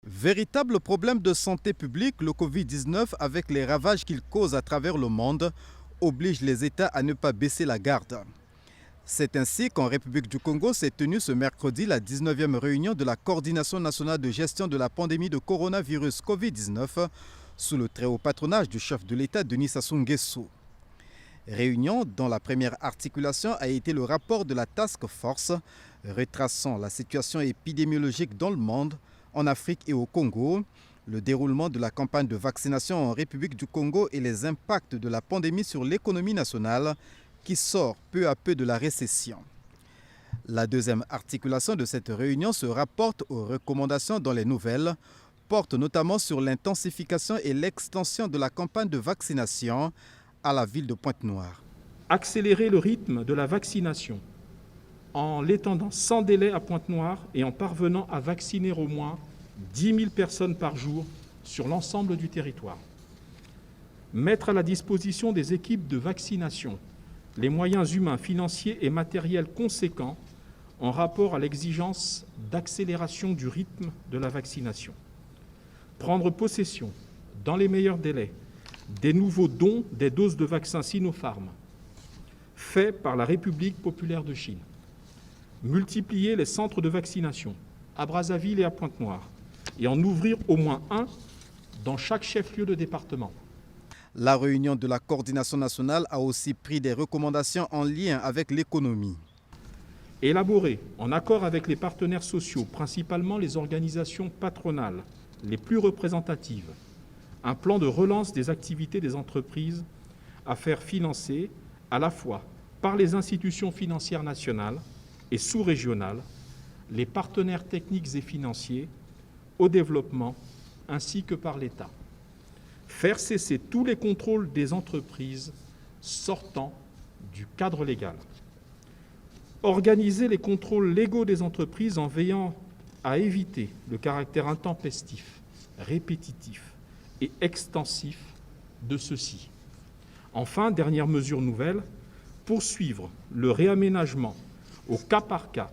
Véritable problème de santé publique, le Covid-19, avec les ravages qu'il cause à travers le monde, oblige les États à ne pas baisser la garde. C'est ainsi qu'en République du Congo s'est tenue ce mercredi la 19e réunion de la Coordination nationale de gestion de la pandémie de coronavirus Covid-19 sous le très haut patronage du chef de l'État Denis Sassou Nguesso. Réunion dont la première articulation a été le rapport de la Task Force retraçant la situation épidémiologique dans le monde, en Afrique et au Congo, le déroulement de la campagne de vaccination en République du Congo et les impacts de la pandémie sur l'économie nationale qui sort peu à peu de la récession. La deuxième articulation de cette réunion se rapporte aux recommandations dans les nouvelles, porte notamment sur l'intensification et l'extension de la campagne de vaccination à la ville de Pointe-Noire. Accélérer le rythme de la vaccination en l'étendant sans délai à Pointe-Noire et en parvenant à vacciner au moins 10 000 personnes par jour sur l'ensemble du territoire. Mettre à la disposition des équipes de vaccination les moyens humains, financiers et matériels conséquents en rapport à l'exigence d'accélération du rythme de la vaccination. Prendre possession, dans les meilleurs délais, des nouveaux dons des doses de vaccins Sinopharm faits par la République populaire de Chine. Multiplier les centres de vaccination à Brazzaville et à Pointe-Noire et en ouvrir au moins un dans chaque chef-lieu de département. La réunion de la coordination nationale a aussi pris des recommandations en lien avec l'économie. Élaborer, en accord avec les partenaires sociaux, principalement les organisations patronales les plus représentatives, un plan de relance des activités des entreprises à faire financer à la fois par les institutions financières nationales et sous-régionales, les partenaires techniques et financiers au développement, ainsi que par l'État. Faire cesser tous les contrôles des entreprises sortant du cadre légal. Organiser les contrôles légaux des entreprises en veillant à éviter le caractère intempestif, répétitif et extensif de ceux-ci. Enfin, dernière mesure nouvelle, poursuivre le réaménagement au cas par cas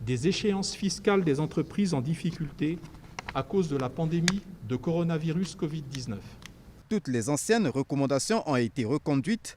des échéances fiscales des entreprises en difficulté à cause de la pandémie de coronavirus Covid-19. Toutes les anciennes recommandations ont été reconduites,